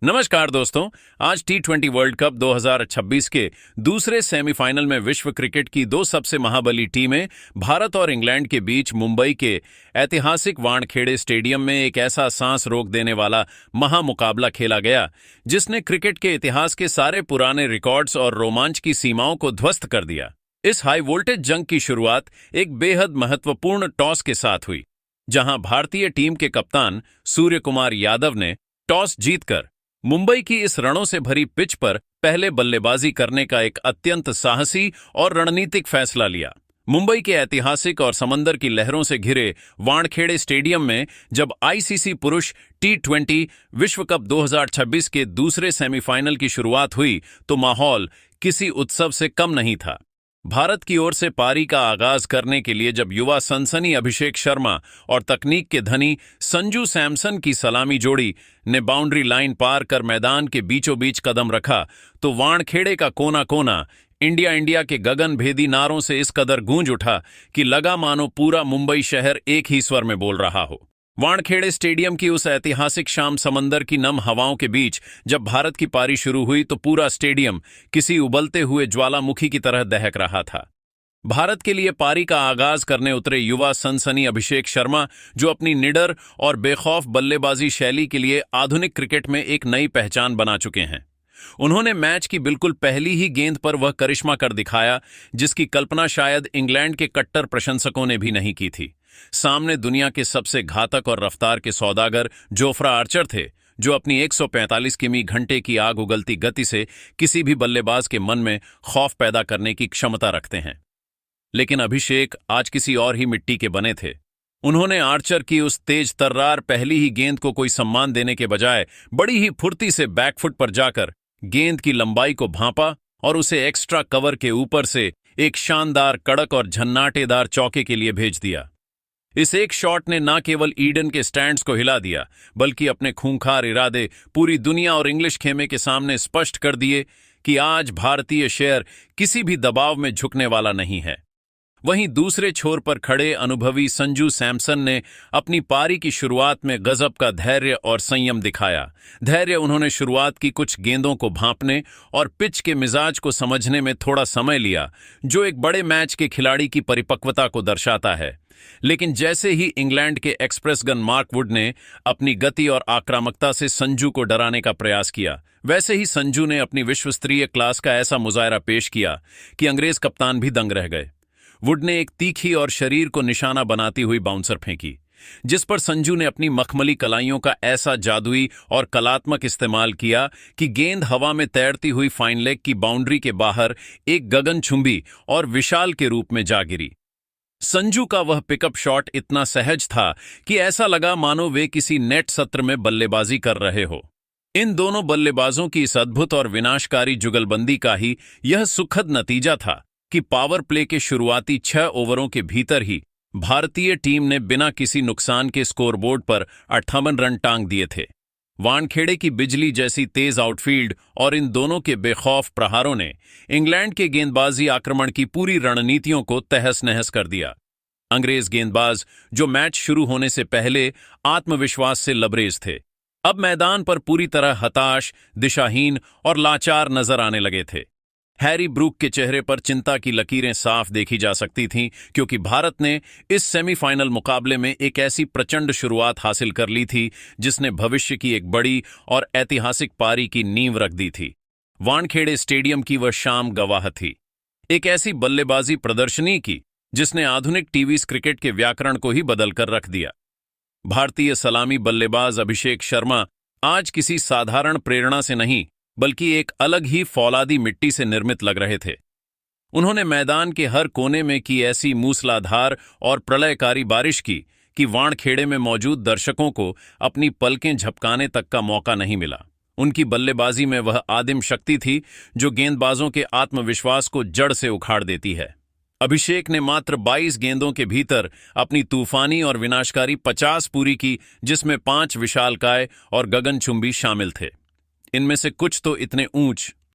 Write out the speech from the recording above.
नमस्कार दोस्तों। आज टी20 वर्ल्ड कप 2026 के दूसरे सेमीफाइनल में विश्व क्रिकेट की दो सबसे महाबली टीमें भारत और इंग्लैंड के बीच मुंबई के ऐतिहासिक वानखेड़े स्टेडियम में एक ऐसा सांस रोक देने वाला महामुकाबला खेला गया जिसने क्रिकेट के इतिहास के सारे पुराने रिकॉर्ड्स और रोमांच की सीमाओं को ध्वस्त कर दिया। इस हाई वोल्टेज जंग की शुरुआत एक बेहद महत्वपूर्ण टॉस के साथ हुई, जहां भारतीय टीम के कप्तान सूर्य कुमार यादव ने टॉस जीतकर मुंबई की इस रणों से भरी पिच पर पहले बल्लेबाजी करने का एक अत्यंत साहसी और रणनीतिक फैसला लिया। मुंबई के ऐतिहासिक और समंदर की लहरों से घिरे वानखेड़े स्टेडियम में जब आईसीसी पुरुष टी20 विश्व कप 2026 के दूसरे सेमीफाइनल की शुरुआत हुई तो माहौल किसी उत्सव से कम नहीं था। भारत की ओर से पारी का आगाज करने के लिए जब युवा सनसनी अभिषेक शर्मा और तकनीक के धनी संजू सैमसन की सलामी जोड़ी ने बाउंड्री लाइन पार कर मैदान के बीचों बीच कदम रखा तो वानखेड़े का कोना कोना इंडिया इंडिया के गगनभेदी नारों से इस कदर गूंज उठा कि लगा मानो पूरा मुंबई शहर एक ही स्वर में बोल रहा हो। वानखेड़े स्टेडियम की उस ऐतिहासिक शाम समंदर की नम हवाओं के बीच जब भारत की पारी शुरू हुई तो पूरा स्टेडियम किसी उबलते हुए ज्वालामुखी की तरह दहक रहा था। भारत के लिए पारी का आगाज करने उतरे युवा सनसनी अभिषेक शर्मा, जो अपनी निडर और बेखौफ बल्लेबाजी शैली के लिए आधुनिक क्रिकेट में एक नई पहचान बना चुके हैं। उन्होंने मैच की बिल्कुल पहली ही गेंद पर वह करिश्मा कर दिखाया जिसकी कल्पना शायद इंग्लैंड के कट्टर प्रशंसकों ने भी नहीं की थी। सामने दुनिया के सबसे घातक और रफ्तार के सौदागर जोफ्रा आर्चर थे, जो अपनी 145 किमी घंटे की आग उगलती गति से किसी भी बल्लेबाज के मन में खौफ पैदा करने की क्षमता रखते हैं। लेकिन अभिषेक आज किसी और ही मिट्टी के बने थे। उन्होंने आर्चर की उस तेज तर्रार पहली ही गेंद को कोई सम्मान देने के बजाय बड़ी ही फुर्ती से बैकफुट पर जाकर गेंद की लंबाई को भांपा और उसे एक्स्ट्रा कवर के ऊपर से एक शानदार, कड़क और झन्नाटेदार चौके के लिए भेज दिया। इस एक शॉट ने न केवल ईडन के स्टैंड्स को हिला दिया, बल्कि अपने खूंखार इरादे पूरी दुनिया और इंग्लिश खेमे के सामने स्पष्ट कर दिए कि आज भारतीय शेर किसी भी दबाव में झुकने वाला नहीं है। वहीं दूसरे छोर पर खड़े अनुभवी संजू सैमसन ने अपनी पारी की शुरुआत में गजब का धैर्य और संयम दिखाया। धैर्य उन्होंने शुरुआत की कुछ गेंदों को भांपने और पिच के मिजाज को समझने में थोड़ा समय लिया, जो एक बड़े मैच के खिलाड़ी की परिपक्वता को दर्शाता है। लेकिन जैसे ही इंग्लैंड के एक्सप्रेस गन मार्क वुड ने अपनी गति और आक्रामकता से संजू को डराने का प्रयास किया, वैसे ही संजू ने अपनी विश्वस्तरीय क्लास का ऐसा मुजाहरा पेश किया कि अंग्रेज कप्तान भी दंग रह गए। वुड ने एक तीखी और शरीर को निशाना बनाती हुई बाउंसर फेंकी, जिस पर संजू ने अपनी मखमली कलाइयों का ऐसा जादुई और कलात्मक इस्तेमाल किया कि गेंद हवा में तैरती हुई फाइन लेग की बाउंड्री के बाहर एक गगनचुंबी और विशाल के रूप में जा गिरी। संजू का वह पिकअप शॉट इतना सहज था कि ऐसा लगा मानो वे किसी नेट सत्र में बल्लेबाजी कर रहे हो। इन दोनों बल्लेबाजों की इस अद्भुत और विनाशकारी जुगलबंदी का ही यह सुखद नतीजा था कि पावर प्ले के शुरुआती 6 ओवरों के भीतर ही भारतीय टीम ने बिना किसी नुकसान के स्कोरबोर्ड पर 58 रन टांग दिए थे। वानखेड़े की बिजली जैसी तेज आउटफील्ड और इन दोनों के बेखौफ प्रहारों ने इंग्लैंड के गेंदबाजी आक्रमण की पूरी रणनीतियों को तहस नहस कर दिया। अंग्रेज गेंदबाज, जो मैच शुरू होने से पहले आत्मविश्वास से लबरेज थे, अब मैदान पर पूरी तरह हताश, दिशाहीन और लाचार नजर आने लगे थे। हैरी ब्रूक के चेहरे पर चिंता की लकीरें साफ देखी जा सकती थीं, क्योंकि भारत ने इस सेमीफाइनल मुकाबले में एक ऐसी प्रचंड शुरुआत हासिल कर ली थी जिसने भविष्य की एक बड़ी और ऐतिहासिक पारी की नींव रख दी थी। वानखेड़े स्टेडियम की वह शाम गवाह थी एक ऐसी बल्लेबाजी प्रदर्शनी की जिसने आधुनिक टीवी क्रिकेट के व्याकरण को ही बदल कर रख दिया। भारतीय सलामी बल्लेबाज अभिषेक शर्मा आज किसी साधारण प्रेरणा से नहीं, बल्कि एक अलग ही फौलादी मिट्टी से निर्मित लग रहे थे। उन्होंने मैदान के हर कोने में की ऐसी मूसलाधार और प्रलयकारी बारिश की कि वानखेड़े में मौजूद दर्शकों को अपनी पलकें झपकाने तक का मौका नहीं मिला। उनकी बल्लेबाजी में वह आदिम शक्ति थी जो गेंदबाजों के आत्मविश्वास को जड़ से उखाड़ देती है। अभिषेक ने मात्र 22 गेंदों के भीतर अपनी तूफानी और विनाशकारी 50 पूरी की, जिसमें 5 विशालकाय और गगनचुंबी शामिल थे। इनमें से कुछ तो इतने ऊंच